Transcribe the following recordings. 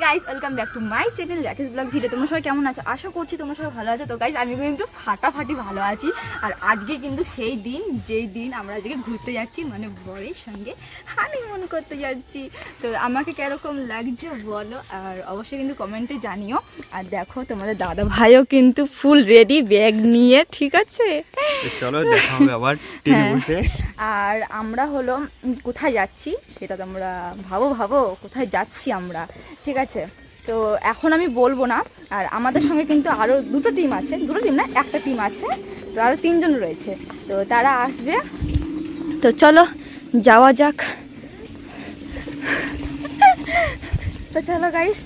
Guys welcome back to my channel Rakesh blog video. তোমরা সবাই কেমন আছো? আশা করছি তোমরা সবাই ভালো আছো। তো গাইস আমি কিন্তু ফাটাফাটি ভালো আছি। আর আজকে কিন্তু সেই দিন যেই দিন আমরা আজকে ঘুরতে যাচ্ছি, মানে বরের সঙ্গে হানিমুন করতে যাচ্ছি। তো আমাকে কিরকম লাগছে বলো, আর অবশ্যই কিন্তু কমেন্টে জানিও। আর দেখো তোমাদের দাদা ভাইও কিন্তু ফুল রেডি ব্যাগ নিয়ে, ঠিক আছে? চলো দেখা হবে আবার ট্রেনে বসে। আর আমরা হলো কোথায় যাচ্ছি সেটা তোমরা ভাবো কোথায় যাচ্ছি আমরা, ঠিক আছে? তো এখন আমি বলবো না। আর আমাদের সঙ্গে কিন্তু আরও দুটো টিম আছে, দুটো টিম না একটা টিম আছে, তো আরও 3 জন রয়েছে, তো তারা আসবে। তো চলো যাওয়া যাক। তো চলো গাইস,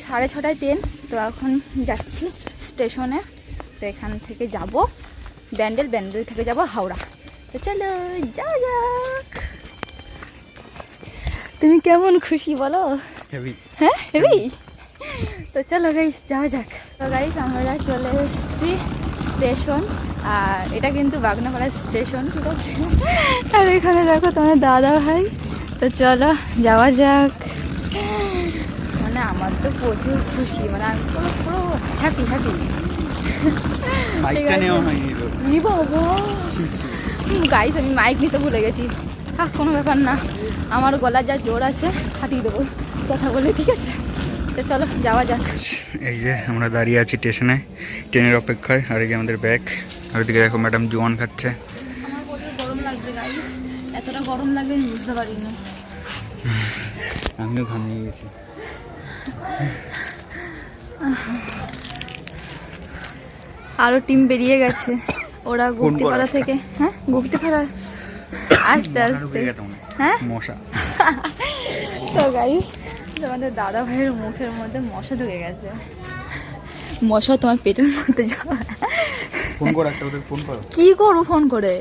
6:30টায় ট্রেন, তো এখন যাচ্ছি স্টেশনে। তো এখান থেকে যাব ব্যান্ডেল থেকে যাব হাওড়া। তো চলো যাওয়া যাক। তুমি কেমন খুশি বলো? হেভি। হ্যাঁ হেভি। তো চলো গাইস যাওয়া যাক। তো গাইস আমরা চলে এসেছি স্টেশন, আর এটা কিন্তু বাগনাপাড়া স্টেশন, ঠিক আছে? আর এখানে দেখো তোমার দাদা ভাই। তো চলো যাওয়া যাক। মানে আমার তো প্রচুর খুশি, মানে আমি পুরো পুরো হ্যাপি। বাইকটা নেওয়া হয়নি তো। গাইস আমি মাইক নিতে ভুলে গেছি। কোনো ব্যাপার না, আমার গলা যা জোর আছে ফাটিয়ে দেবো কথা বলে, ঠিক আছে? তো চলো যাওয়া যাক। এই যে আমরা দাঁড়িয়ে আছি স্টেশনে ট্রেনের অপেক্ষায়, আর এই যে আমাদের ব্যাগ। আর ওদিকে দেখো ম্যাডাম জোয়ান খাচ্ছে। আমার প্রচুর গরম লাগছে গাইস, এতটা গরম লাগবে আমি বুঝতে পারিনি। আমিও ঘামিয়ে গেছি। আরও টিম বেরিয়ে গেছে, ওরা গুপ্তিপাড়া থেকে। হ্যাঁ গুপ্তিপাড়া আস্তে হ্যাঁ মশা। তো গাইস তোমাদের দাদা ভাইয়ের মুখের মধ্যে মশা ঢুকে গেছে। মশা তোমার পেটের মধ্যে যাওয়া। ফোন করো, একটা ওদের ফোন করো। কি করবো ফোন করে?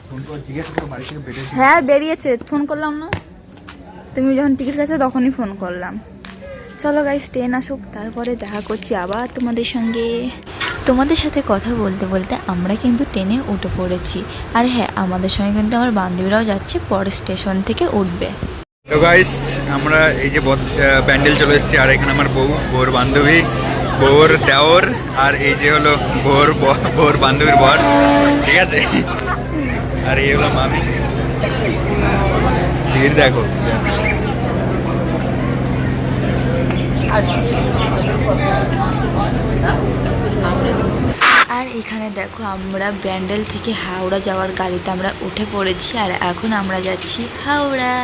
ফোন করে জিজ্ঞাসা করো বাড়ি থেকে বেরিয়েছে। হ্যাঁ বেরিয়েছে, ফোন করলাম না। তুমি যখন টিকিট কাটছো তখনই ফোন করলাম। চলো গাইস ট্রেন আসুক, তারপরে দেখা করছি আবার তোমাদের সঙ্গে। তোমাদের সাথে কথা বলতে বলতে আমরা কিন্তু ট্রেনে উঠে পড়েছি। আর হ্যাঁ আমাদের সঙ্গে কিন্তু আমার বান্ধবীরাও যাচ্ছে, পরে স্টেশন থেকে উঠবে। তো গাইস আমরা এই যে ব্যান্ডেল চলে এসেছি, আর এখানে আমার বউর বান্ধবী, বউর দেওর, আর এই যে হলো বউর বান্ধবীর বর, ঠিক আছে? আর এই হলো মামি। ভিড় দেখো। আর এখানে দেখো আমরা ব্যান্ডেল থেকে হাওড়া যাওয়ার গাড়িতে আমরা উঠে পড়েছি, আর এখন আমরা যাচ্ছি হাওড়া।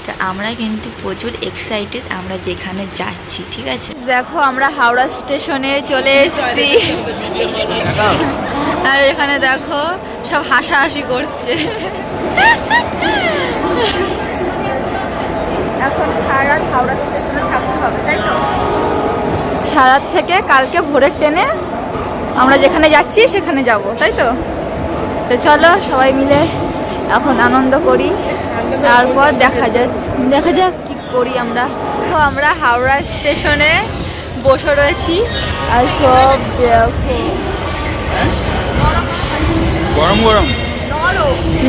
তো আমরা কিন্তু প্রচুর এক্সাইটেড আমরা যেখানে যাচ্ছি, ঠিক আছে? দেখো আমরা হাওড়া স্টেশনে চলে এসেছি, আর এখানে দেখো সব হাসাহাসি করছে। এখন সারা রাত হাওড়া স্টেশনে থাকতে হবে, তাই তো? সারা রাত থেকে কালকে ভোরের ট্রেনে আমরা যেখানে যাচ্ছি সেখানে যাব, তাই তো? তো চলো সবাই মিলে এখন আনন্দ করি, তারপর দেখা যাক কি করি আমরা। তো আমরা হাওড়া স্টেশনে বসে রয়েছি, আর সব দেখো গরম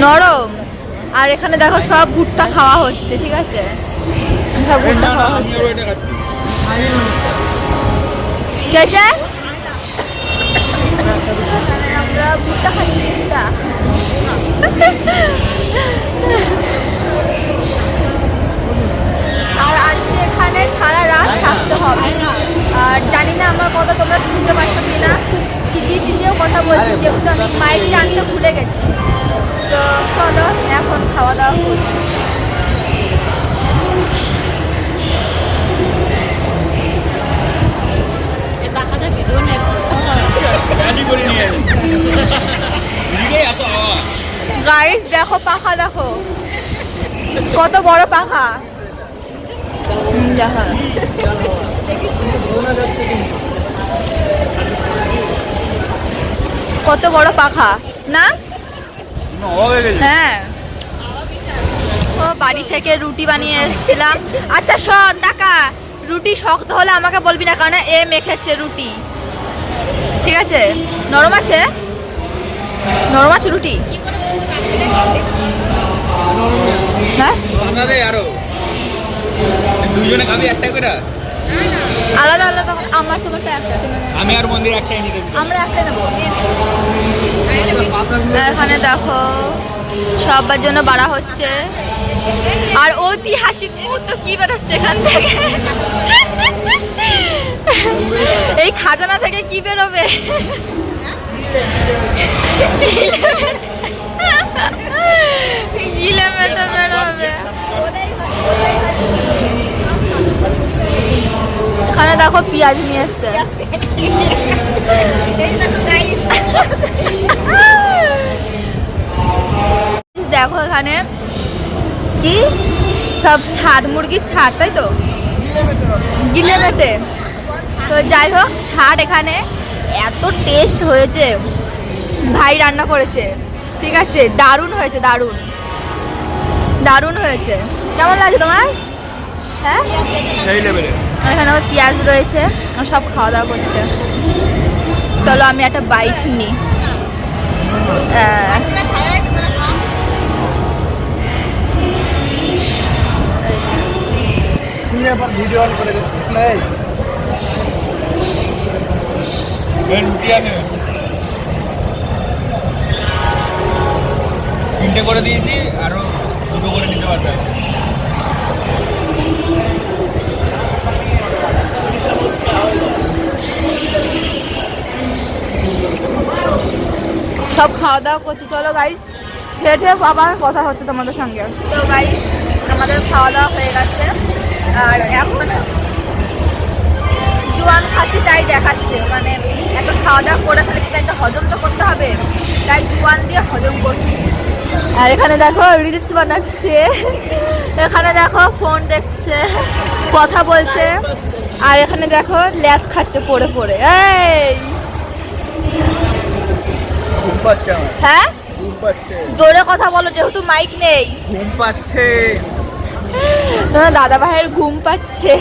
নরম। আর এখানে দেখো সব ভুট্টা খাওয়া হচ্ছে, ঠিক আছে? সব ভুট্টা খাওয়া হচ্ছে। কে চায়? আমরা ভুট্টা খাচ্ছি, ভুট্টা। আর আজকে এখানে সারা রাত থাকতে হবে। আর জানি না আমার কথা তোমরা শুনতে পাচ্ছ কি না, চিল্লিয়েও কথা বলছি, যেহেতু আমি মাইকটা আনতে ভুলে গেছি। তো চলো এখন খাওয়া দাওয়া করি। গাইস দেখো পাখা, দেখো কত বড় পাখা। কত বড় পাখা না? হ্যাঁ। ও বাড়ি থেকে রুটি বানিয়ে এসেছিলাম। আচ্ছা শোন টাকা, রুটি শক্ত হলে আমাকে বলবি না, কারণ এ মেখেছে রুটি, ঠিক আছে? নরম আছে রুটি। হ্যাঁ দুজনে খাবি একটা করে? আলাদা আলাদা আমার তোমারটা একটা তুমি আমি আর মন্দির একটাই নিতে দেবো। আমরা একটাই নেবো এখানে দেখো সবার জন্য বাড়া হচ্ছে আর ঐতিহাসিক মুহূর্ত কি বেরোচ্ছে এখান থেকে এই খাজানা থেকে কি বেরোবে গিলেমেটে বেরোবে এখানে দেখো পেঁয়াজ নিয়ে এসছে দেখো এখানে কি সব ছাড় মুরগির ছাড় তাই তো গিলে মেটে তো যাই হোক ছাড় এখানে এত টেস্ট হয়েছে ভাই রান্না করেছে ঠিক আছে দারুণ হয়েছে দারুণ দারুণ হয়েছে কেমন লাগছে তোমার হ্যাঁ সেই লেভেলে এখানে আবার পেঁয়াজ রয়েছে আর সব খাওয়া দাওয়া করছে চলো আমি একটা বাইট নিই ভিডিও অন করে দিচ্ছি রুটি আনে 3টে করে দিয়েছি আরো 2টো করে নিতে পারবে সব খাওয়া দাওয়া করছি চলো গাইস খেয়ে খেয়ে আবার কথা হচ্ছে তোমাদের সঙ্গে তো গাইস আমাদের খাওয়া দাওয়া হয়ে গেছে আর এখন জোয়ান খাচ্ছি তাই দেখাচ্ছে মানে এত খাওয়া দাওয়া করে ফেলে সেটা একটা হজম তো করতে হবে তাই জোয়ান দিয়ে হজম করছি আর এখানে দেখো রিলস বানাচ্ছে এখানে দেখো ফোন দেখছে কথা বলছে আর এখানে দেখো ল্যাদ খাচ্ছে পড়ে পড়ে এই ঘুম পাচ্ছে আমার হ্যাঁ ঘুম পাচ্ছে জোরে কথা বলো যেহেতু মাইক নেই ঘুম পাচ্ছে তোমার দাদা ভাইয়ের ঘুম পাচ্ছে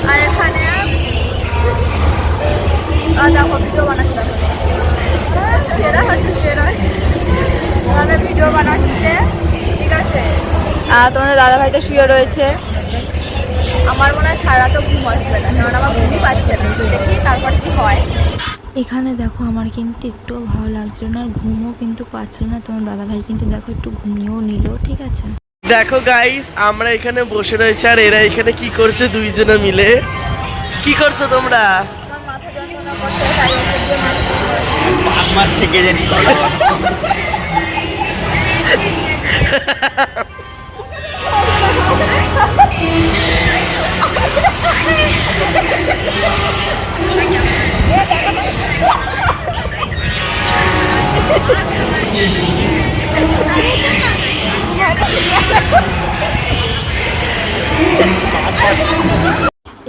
আর এখানে দেখো ভিডিও বানাচ্ছে সেরা হচ্ছে সেরা এখানে ভিডিও বানাচ্ছে ঠিক আছে আর তোমাদের দাদা ভাইটা শুয়ে রয়েছে আমার মনে হয় সারা তো ঘুম আসবে না কারণ আমার ঘুমই পাচ্ছে না দেখি তারপরে কি হয় এখানে দেখো আমার কিন্তু একটুও ভালো লাগছিল না আর ঘুমও কিন্তু পাচ্ছিল না তোমার দাদাভাই কিন্তু দেখো একটু ঘুমিয়েও নিল ঠিক আছে দেখো গাইস আমরা এখানে বসে রয়েছে আর এরা এখানে কি করছে দুইজনে মিলে কি করছো তোমরা আমার মাথা যন্ত্রণা করছে তাই ওকে দিয়ে আমার থেকে জানি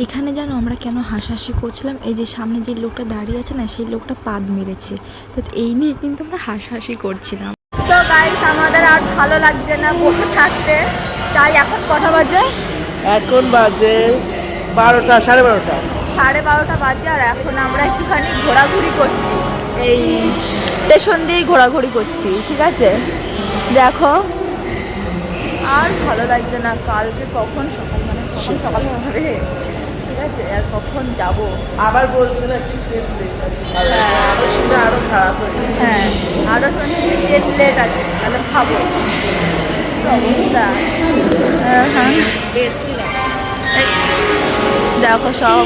এখানে জানো আমরা কেন হাসাহাসি করছিলাম এই যে সামনে যে লোকটা দাঁড়িয়ে আছে না সেই লোকটা পাদ মেরেছে তো এই নিয়ে কিন্তু আমরা হাসাহাসি করছিলাম তো গাইস আমাদের আর ভালো লাগছে না বসে থাকতে তাই এখন কটা বাজে এখন বাজে 12টা 12:30 12:30 বাজে আর এখন আমরা একটুখানি ঘোরাঘুরি করছি এই স্টেশন দিয়েই ঘোরাঘুরি করছি ঠিক আছে দেখো আর ভালো লাগছে না কালকে কখন সকাল মানে কখন সকাল হবে ঠিক আছে আর কখন যাব আবার বলছে না কি ট্রেন লেট আছে আবার শুনে আরো খারাপ হয়ে গেছে হ্যাঁ আরও শুনছি ট্রেন লেট আছে তাহলে খাবো কি অবস্থা হ্যাঁ এই দেখো সব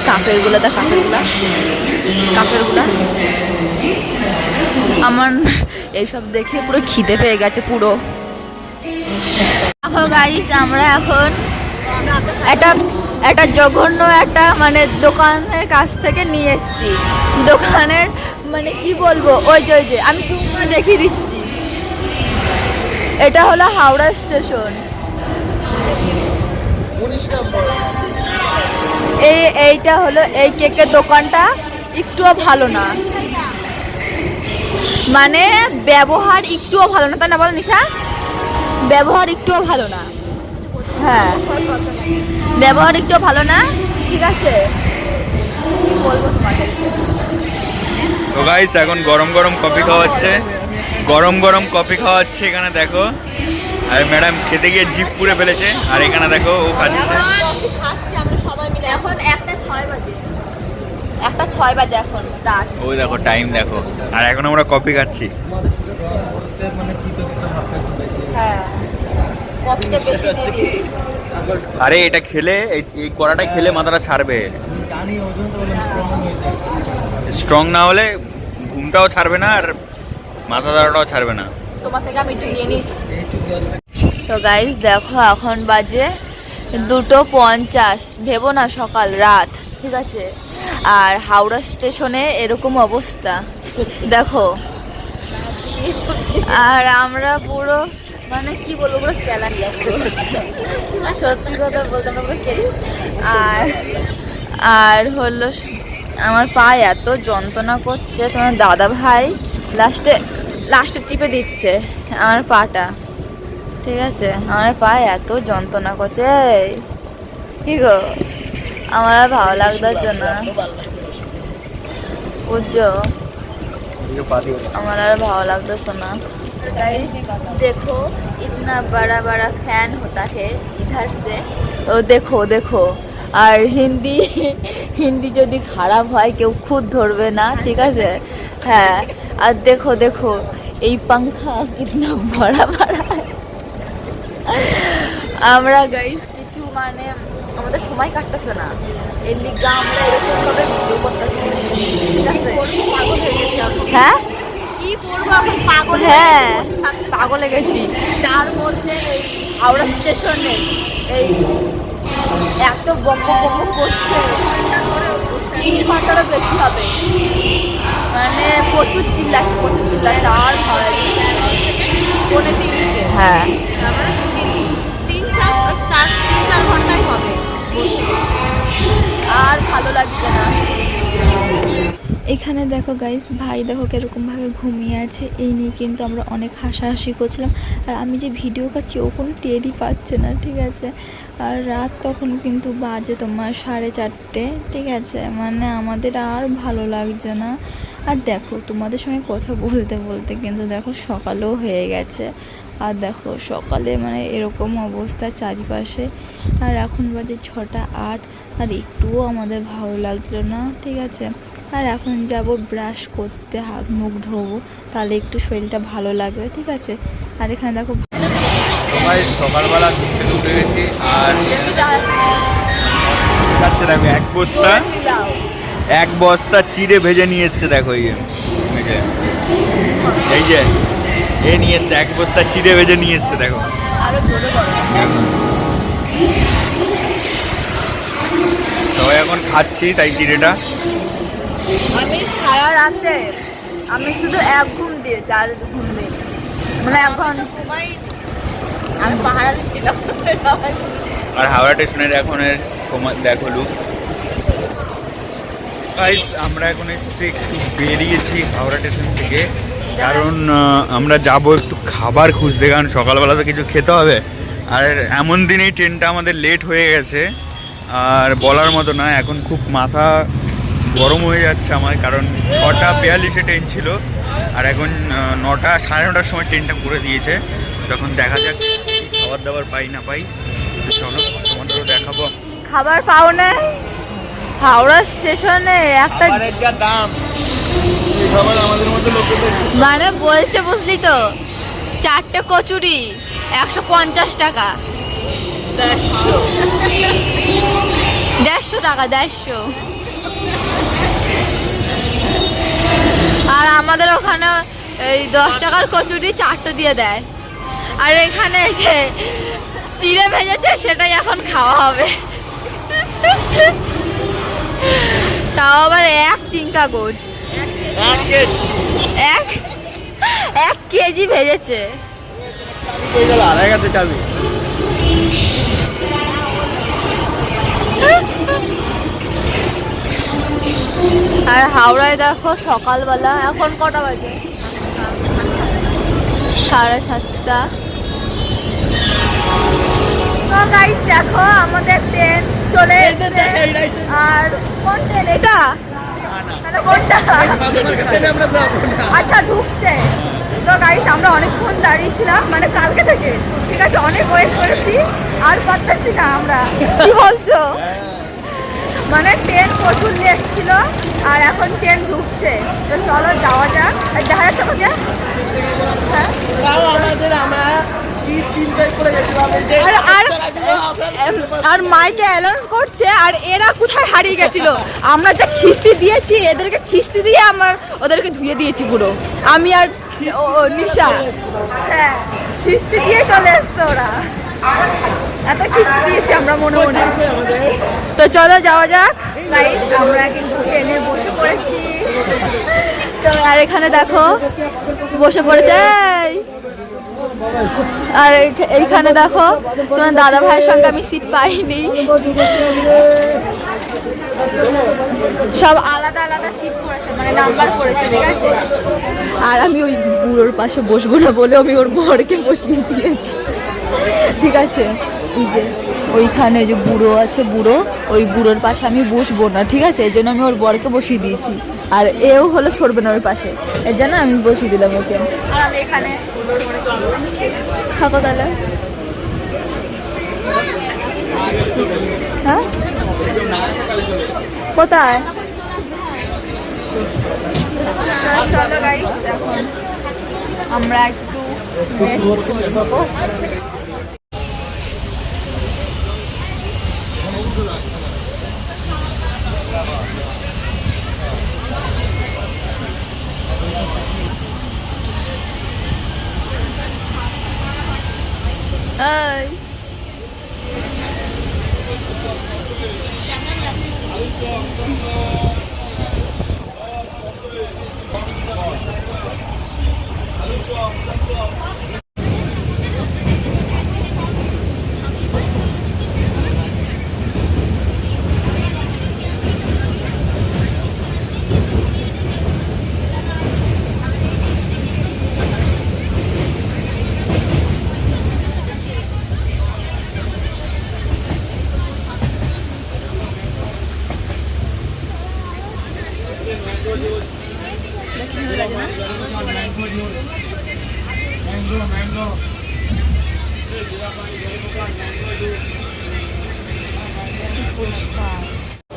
কাপেরগুলো কাপেরগুলা আমার এইসব দেখে পুরো খিদে পেয়ে গেছে পুরো দেখো গাইস আমরা এখন একটা জঘন্য একটা মানে দোকানের কাছ থেকে নিয়ে এসেছি দোকানের মানে কি বলবো ওই যে আমি জুম করে দেখিয়ে দিচ্ছি এটা হলো হাওড়া স্টেশন এইটা হলো এই কেকের দোকানটা একটুও ভালো না মানে ব্যবহার একটুও ভালো না তাই না বলো নিশা ব্যবহার একটুও ভালো না হ্যাঁ ব্যবহার একটুও ভালো না ঠিক আছে কি বলবো তোমাকে তো গাইস এখন গরম গরম কফি খাওয়া হচ্ছে এখানে দেখো আর ম্যাডাম খেতে গিয়ে জিভ পুড়ে ফেলেছে, আর এখানে দেখো ও খাচ্ছে। খাচ্ছি আমরা সবাই মিলে। এখন 1:06 বাজে, 1:06 বাজে এখন রাত। ওই দেখো টাইম দেখো, আর এখন আমরা কফি খাচ্ছি। হ্যাঁ, কফিটা বেশি দিয়ে দিয়েছে। আরে এটা খেলে এই কড়াটা খেলে মাথাটা ছাড়বে। স্ট্রং না হলে ঘুমটাও ছাড়বে না আর মাথা ধরাটাও ছাড়বে না। তোমার থেকে আমি একটু নিয়ে নিয়েছি। তো গাইস দেখো এখন বাজে 2:50, ভেবো না সকাল রাত, ঠিক আছে। আর হাওড়া স্টেশনে এরকম অবস্থা দেখো, আর আমরা পুরো মানে কি বলবো, পুরো কেলানি, সত্যি কথা বলতে আমরা পুরো কেলি। আর হলো আমার পায়ে এত যন্ত্রণা করছে, তোমার দাদা ভাই লাস্টে টিপে দিচ্ছে আমার পাটা, ঠিক আছে। আমার পায়ে এত যন্ত্রণা করছে, এই, কি গো, আমার আর ভালো লাগতেছে না বুঝছো, আমার আর ভালো লাগতেছে না। गाइस देखो इतना बड़ा बड़ा फैन होता है इधर से, तो देखो देखो। আর হিন্দি যদি খারাপ হয় কেউ খুদ ধরবে না, ঠিক আছে। হ্যাঁ, আর দেখো দেখো এই পাংখা কিতনা বড়া বড়া। আমরা গাইস কিছু মানে আমাদের সময় কাটতেছে না, এর লিগা আমরা এরকম ভাবে ভিডিও করতেছি, ঠিক আছে। হ্যাঁ কি করবো এখন, পাগল, হ্যাঁ পাগল হয়ে গেছি। তার মধ্যে এই হাওড়া স্টেশনে এই এত বক বক করছে, 3 ঘন্টারও বেশি হবে, মানে প্রচুর চিল্লাচ্ছে আর ভালো লাগছে। হ্যাঁ, মানে 3-4 ঘন্টাই হবে, আর ভালো লাগছে না। এখানে দেখো গাইস, ভাই দেখো কীরকমভাবে ঘুমিয়ে আছে, এই নিয়ে কিন্তু আমরা অনেক হাসাহাসি করছিলাম। আর আমি যে ভিডিও করছি ও কোনো টেরই পাচ্ছে না, ঠিক আছে। আর রাত তখন কিন্তু বাজে তোমার 4:30, ঠিক আছে। মানে আমাদের আর ভালো লাগছে না। আর দেখো তোমাদের সঙ্গে কথা বলতে বলতে কিন্তু দেখো সকালও হয়ে গেছে। আর দেখো সকালে মানে এরকম অবস্থা চারিপাশে, আর এখন বাজে 6:08, আর একটুও আমাদের ভালো লাগছিল না, ঠিক আছে। আর এখন যাব ব্রাশ করতে, হাত মুখ ধোবো, তাহলে একটু শরীরটা ভালো লাগবে, ঠিক আছে। আর এখানে দেখো সবাই সকালবেলা ঘুরতে ঘুরতে গেছি, আর খাচ্ছে দেখো এক বস্তা চিড়ে ভেজে নিয়ে এসছে। দেখো এই যে এ নিয়ে এসছে, 1 বস্তা চিড়ে ভেজে নিয়ে এসছে। দেখো সবাই এখন খাচ্ছি তাই চিড়েটা। আমি সারা রাতে আমি শুধু 1 ঘুম দিয়েছি, আর ঘুম দিই মানে 1 ঘন্টা আমি পাহারা দিচ্ছিলাম। আর হাওড়া স্টেশনের এখনের সময় দেখো লুক। গাইস আমরা এখন এসেছি, একটু বেরিয়েছি হাওড়া স্টেশন থেকে, কারণ আমরা যাব একটু খাবার খুঁজতে, কারণ সকালবেলা তো কিছু খেতে হবে। আর এমন দিনেই ট্রেনটা আমাদের লেট হয়ে গেছে, আর বলার মতো না। এখন খুব মাথা গরম হয়ে যাচ্ছে আমার, কারণ 6:42 ট্রেন ছিল, আর এখন 9:30 সময় ট্রেনটা করে দিয়েছে। তখন দেখা যাক খাবার দাবার পাই না পাই, চলো তোমাদেরও দেখাবো। খাবার পাও না হাওড়া স্টেশনে একটা দাম, আমাদের মতো লোকেদের মানে বলছে, বুঝলি তো, 4টে কচুরি 150 টাকা, 150 টাকা, 150। আর আমাদের ওখানে এই 10 টাকার কচুরি 4টে দিয়ে দেয়। আর এখানে যে চিড়ে ভেজেছে সেটাই এখন খাওয়া হবে, তাও আবার 1 চিংকা গোজ, 1 কেজি ভেজেছে। আর হাওড়ায় দেখো সকালবেলা এখন কটা বাজে, 7:30। গাইস দেখো আমাদের ট্রেন চলে এসেছে। আর কোন ট্রেন এটা? কোনটা? আচ্ছা ঢুকছে। তো গাইস আমরা অনেকক্ষণ দাঁড়িয়েছিলাম, মানে কালকে থেকে, ঠিক আছে, অনেক ওয়েট করেছি আর পারতেছি না আমরা। কি বলছো? মানে ট্রেন প্রচুর লেট ছিল আর এখন ট্রেন ঢুকছে, তো চলো যাওয়া যাক। আর দেখা যাচ্ছে আমাকে, হ্যাঁ আমরা কি চিন্তাই করে গেছিলাম আর মাইকে অ্যানাউন্স করছে আর এরা কোথায় হারিয়ে গেছিল। আমরা যা খিস্তি দিয়েছি এদেরকে, খিস্তি দিয়ে ওদেরকে ধুয়ে দিয়েছি পুরো, আমি আর নিশা। হ্যাঁ, খিস্তি দিয়ে চলে এসছে ওরা, এত খিস্তি দিয়েছি আমরা মনে মনে। তো চলো যাওয়া যাক গাইস, আমরা কিন্তু ট্রেনে বসে পড়েছি। তো আর এখানে দেখো বসে পড়েছে, আর এইখানে দেখো তোমার দাদা ভাইয়ের সঙ্গে আমি সিট পাইনি, সব আলাদা আলাদা সিট পড়েছে, মানে নাম্বার পড়েছে, ঠিক আছে। আর আমি ওই বুড়োর পাশে বসবো না বলে আমি ওর বরকে বসিয়ে দিয়েছি, ঠিক আছে। ওই যে ওইখানে যে বুড়ো আছে, ওই বুড়োর পাশে আমি বসবো না, ঠিক আছে, এই জন্য আমি ওর বরকে বসিয়ে দিয়েছি। আর এও হলো সরবে না ওর পাশে, এর জন্য আমি বসিয়ে দিলাম ওকে। আর আমি এখানে থাকো তাহলে, হ্যাঁ কোথায়? চলো গাইস, এখন আমরা একটু রেস্ট করবো।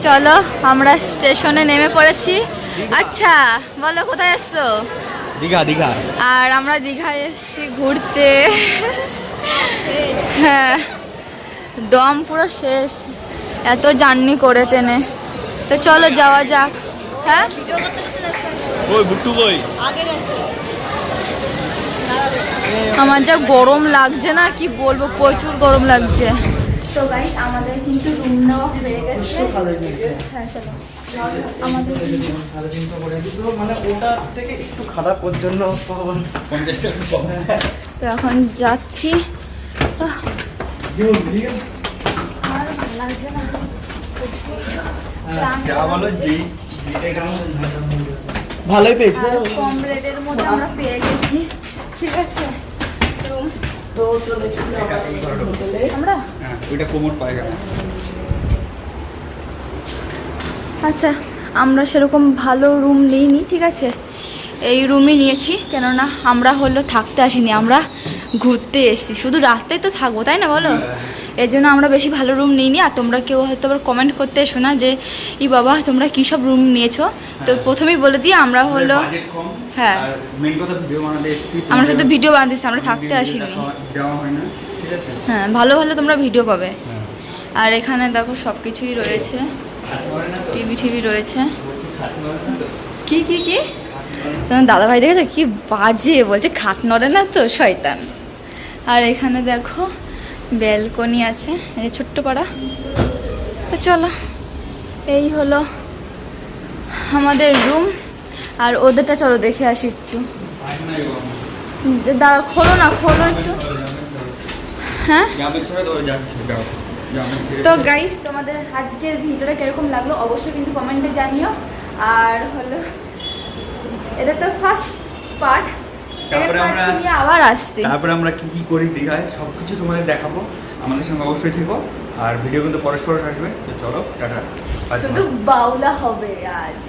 চলো আমরা স্টেশনে নেমে পড়েছি। আচ্ছা বলো কোথায় এসছো? দীঘা। দীঘা। আর আমরা দীঘায় এসেছি ঘুরতে। হ্যাঁ, দম পুরো শেষ এত জার্নি করে ট্রেনে। তো চলো যাওয়া যাক। হ্যাঁ আমার যা গরম লাগছে না, কি বলবো, প্রচুর গরম লাগছে। তো গাইস আমাদের কিন্তু রুম নেওয়া হয়ে গেছে। হ্যাঁ চলো, আমাদের মানে ওটার থেকে একটু খারাপ, ওর জন্য তো এখন যাচ্ছি। আর ভালো লাগছে না, ভালোই পেয়েছি, কম রেটের মধ্যে আমরা পেয়ে গেছি, ঠিক আছে। রুম তো চলে আমরা ওইটা কোমর পায়খানা। আচ্ছা, আমরা সেরকম ভালো রুম নিইনি, ঠিক আছে, এই রুমই নিয়েছি, কেননা আমরা হলো থাকতে আসিনি, আমরা ঘুরতে এসেছি, শুধু রাতেই তো থাকবো, তাই না বলো? এর জন্য আমরা বেশি ভালো রুম নিইনি। আর তোমরা কেউ হয়তো আবার কমেন্ট করতে এসো না যে ই বাবা তোমরা কী সব রুম নিয়েছো। তো প্রথমেই বলে দিই আমরা হলো, হ্যাঁ আমরা শুধু ভিডিও বানাতেছি, আমরা থাকতে আসিনি। হ্যাঁ, ভালো ভালো তোমরা ভিডিও পাবে। আর এখানে দেখো সব কিছুই রয়েছে, টিভি রয়েছে। কি কি কি তোমার দাদা ভাই দেখেছো কি বাজে বলছে, খাট নড়ে না তো শয়তান। আর এখানে দেখো ব্যালকনি আছে, এই ছোট্ট পাড়া। তো চলো, এই হলো আমাদের রুম। আর ওদেরটা চলো দেখে আসি একটু। দাঁড়া, খোলো না, খোলো একটু। হ্যাঁ তো গাইস, তোমাদের আজকের ভিডিওটা কিরকম লাগলো অবশ্যই কিন্তু কমেন্টে জানিও। আর হলো এটা তো ফার্স্ট পার্ট, তারপরে আমরা আবার আসছি, তারপরে আমরা কি কি করি দীঘায় সবকিছু তোমাদের দেখাবো। আমাদের সঙ্গে অবশ্যই থেকো, আর ভিডিও কিন্তু পরস্পর আসবে। তো চলো টাটা। শুধু বাউলা হবে আজ।